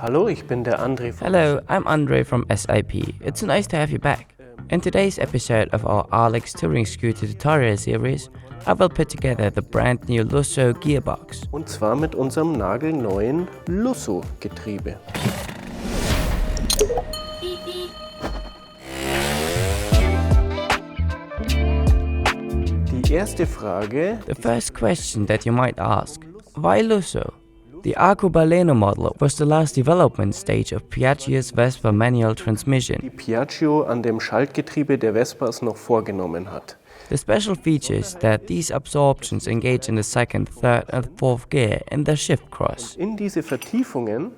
Hallo, ich bin der André von Hello, I'm Andre from SIP. It's nice to have you back. In today's episode of our Alex Touring Scooter tutorial series, I will put together the brand new Lusso gearbox. Und zwar mit unserem nagelneuen Lusso-Getriebe. Die erste Frage. The first question that you might ask, why Lusso? The Arcobaleno model was the last development stage of Piaggio's Vespa manual transmission. Die Piaggio an dem Schaltgetriebe der Vespas noch vorgenommen hat. The special feature is that these absorptions engage in the second, third and fourth gear in the shift cross. In diese Vertiefungen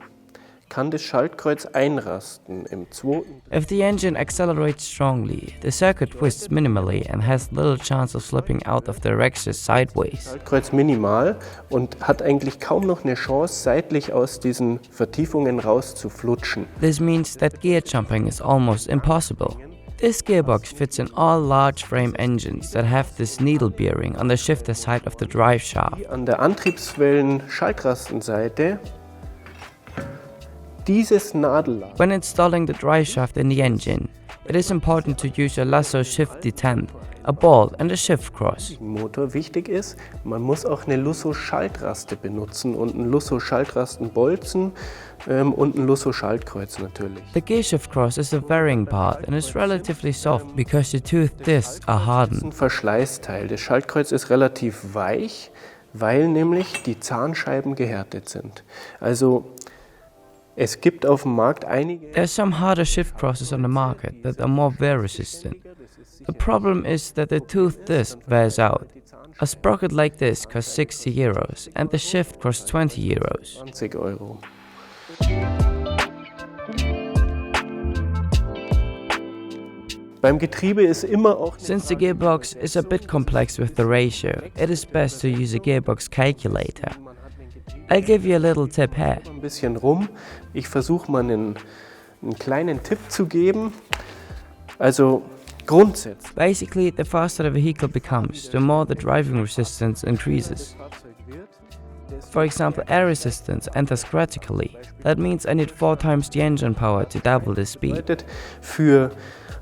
kann das Schaltkreuz einrasten im zweiten. If the engine accelerates strongly, the circuit twists minimally and has little chance of slipping out of the axis sideways. Schaltkreuz minimal und hat eigentlich kaum noch eine Chance, seitlich aus diesen Vertiefungen raus zu flutschen. This means that gear jumping is almost impossible. This gearbox fits in all large frame engines that have this needle bearing on the shifter side of the drive shaft. An der Antriebswellen-Schaltrastenseite dieses Nadelloch. When installing the drive shaft in the engine, it is important to use a Lusso shift detent, a ball and a shift cross. Motor wichtig ist, man muss auch eine Lusso-Schaltraste benutzen und einen Lusso-Schaltrastenbolzen und ein Lusso-Schaltkreuz natürlich. The gear shift cross is a varying part and is relatively soft because the tooth discs are Das ist hardened. ein Verschleißteil. Das Schaltkreuz ist relativ weich, weil nämlich die Zahnscheiben gehärtet sind. Also es gibt auf dem Markt einige. There are some harder shift crosses on the market that are more wear resistant. The problem is that the tooth disc wears out. A sprocket like this costs 60 euros and the shift costs 20 euros. 20 Euro. Beim Getriebe ist immer auch Since the gearbox is a bit complex with the ratio, it is best to use a gearbox calculator. I'll give you a little tip here. ein bisschen rum. Ich versuche mal einen kleinen Tipp zu geben. Also grundsätzlich. Basically, the faster the vehicle becomes, the more the driving resistance increases. For example, air resistance enters critically. That means I need 4 times the engine power to double the speed. Für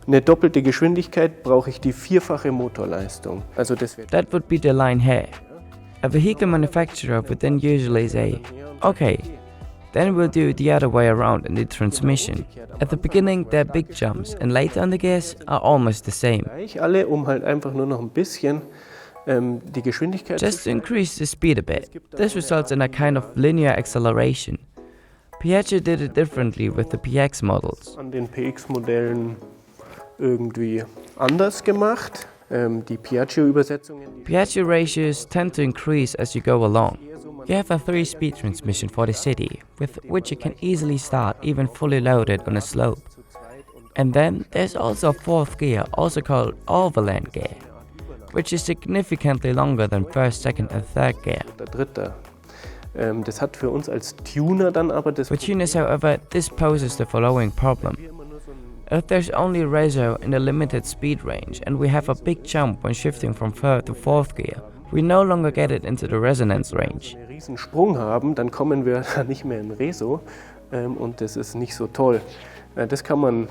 eine doppelte Geschwindigkeit brauche ich die vierfache Motorleistung. Also das wird That would be the line here. A vehicle manufacturer would then usually say, okay, then we'll do the other way around in the transmission. At the beginning there are big jumps and later on the gears are almost the same. gleich alle, um halt einfach nur noch ein bisschen die Geschwindigkeit Just to increase the speed a bit. This results in a kind of linear acceleration. Piaggio did it differently with the PX models. an den PX-Modellen irgendwie anders gemacht. Die Piaggio-Übersetzungen. Piaggio ratios tend to increase as you go along. You have a 3-speed transmission for the city, with which you can easily start even fully loaded on a slope. And then there's also a 4th gear, also called overland gear, which is significantly longer than 1st, 2nd and 3rd gear. Der dritte. Das hat für uns als Tuner dann aber das For tuners, however, this poses the following problem. If there's only reso in a limited speed range and we have a big jump when shifting from 3rd to 4th gear, we no longer get it into the resonance range. einen riesen Sprung haben, dann kommen wir da nicht mehr in Reso und das ist nicht so toll. Das kann man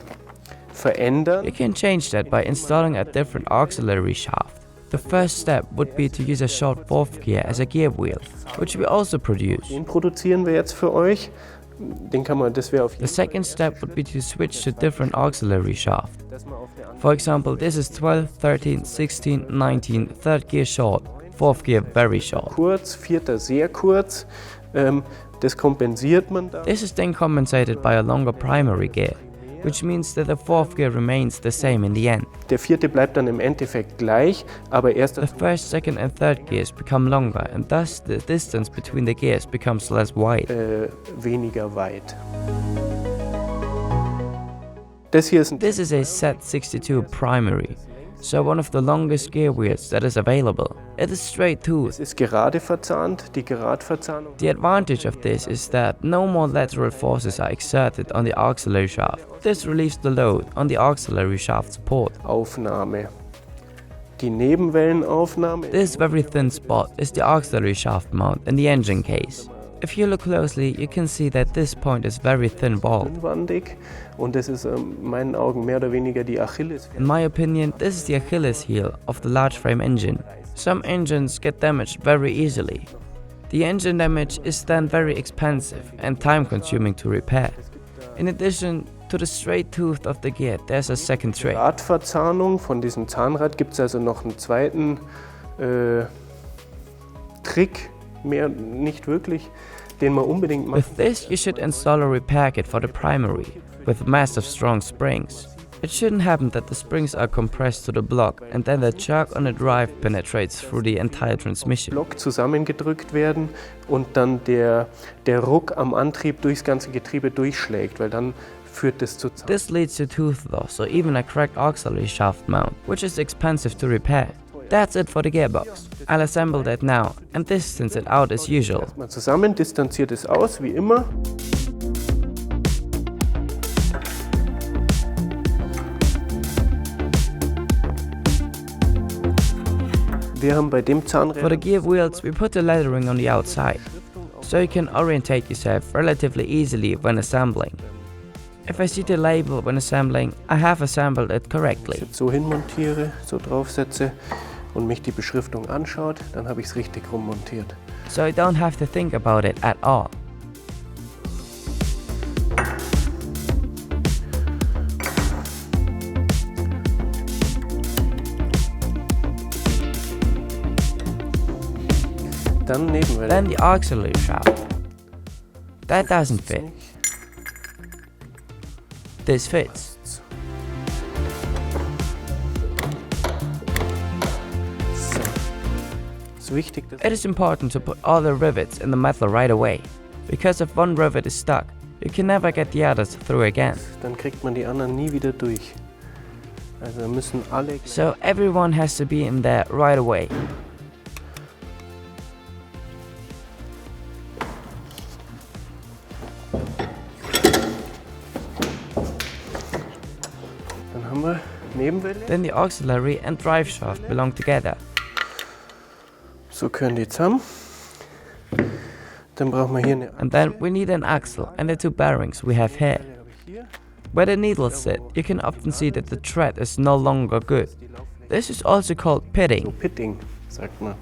verändern. You can change that by installing a different auxiliary shaft. The first step would be to use a short 4th gear as a gear wheel, which we also produce. Den produzieren wir jetzt für euch. Den kann man, das wäre auf The jeden second step would be to switch to different auxiliary shaft. Fall, dass man auf eine andere For example, this is 12, 13, 16, 19, 3rd gear short, 4th gear very short. kurz, vierter sehr kurz. Das kompensiert man dann. This is then compensated by a longer primary gear, which means that the 4th gear remains the same in the end. Der vierte bleibt dann im Endeffekt gleich, aber erst The 1st, 2nd and 3rd gears become longer and thus the distance between the gears becomes less wide. weniger weit. Das hier ist ein This is a Z62 primary, so one of the longest gear wheels that is available. It is straight tooth. Es ist gerade verzahnt, die Geradverzahnung. The advantage of this is that no more lateral forces are exerted on the auxiliary shaft. This relieves the load on the auxiliary shaft support. Aufnahme. Die Nebenwellenaufnahme. This very thin spot is the auxiliary shaft mount in the engine case. If you look closely, you can see that this point is very thin walled. dünnwandig und das ist in meinen Augen mehr oder weniger die Achillesferse. In my opinion, this is the Achilles heel of the large frame engine. Some engines get damaged very easily. The engine damage is then very expensive and time consuming to repair. In addition to the straight tooth of the gear, there's a second tray. Radverzahnung von diesem Zahnrad gibt es also noch einen zweiten Trick, mehr nicht wirklich, den man unbedingt macht. With this, you should install a repair kit for the primary, with massive strong springs. It shouldn't happen that the springs are compressed to the block and then the jerk on the drive penetrates through the entire transmission. Block zusammengedrückt werden und dann der Ruck am Antrieb durchs ganze Getriebe durchschlägt, weil dann führt es zu Zahn. This leads to tooth loss or even a cracked auxiliary shaft mount, which is expensive to repair. That's it for the gearbox. I'll assemble that now and distance it out as usual. Mal zusammen, distanziert es aus, wie immer. Wir haben bei dem For the Zahnrad gear wheels, we put the lettering on the outside, so you can orientate yourself relatively easily when assembling. If I see the label when assembling, I have assembled it correctly. jetzt so hinmontiere, so draufsetze und mich die Beschriftung anschaut, dann habe ich es richtig rummontiert. So I don't have to think about it at all. Dann Nebenwelle. Then the auxiliary shaft. That doesn't fit. This fits. So. Es ist wichtig, dass It is important to put all the rivets in the metal right away, because if one rivet is stuck, you can never get the others through again. dann kriegt man die anderen nie wieder durch. Also müssen alle So everyone has to be in there right away. Dann haben wir Nebenwelle. Then the auxiliary and drive shaft belong together. So können die zusammen. Dann brauchen wir hier eine And then we need an axle and the two bearings we have here. Where the needles sit, you can often see that the thread is no longer good. This is also called so pitting. Pitting, sagt man.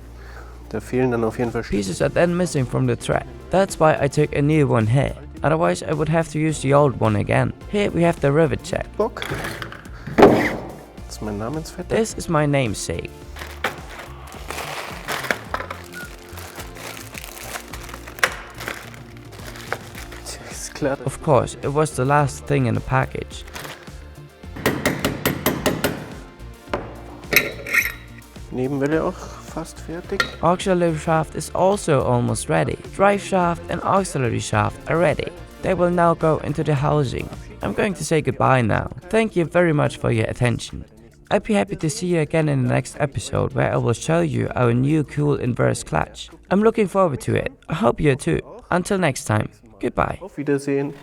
Da fehlen dann auf jeden Fall Pieces are then missing from the thread. That's why I took a new one here. Otherwise I would have to use the old one again. Here we have the rivet check. Bock. Das ist mein Namensvetter. This is my namesake. Ist klar. Of course, it was the last thing in the package. Nebenwelle auch fast fertig. Auxiliary shaft is also almost ready. Drive shaft and auxiliary shaft are ready. They will now go into the housing. I'm going to say goodbye now. Thank you very much for your attention. I'd be happy to see you again in the next episode where I will show you our new cool inverse clutch. I'm looking forward to it. I hope you are too. Until next time, goodbye. Auf Wiedersehen.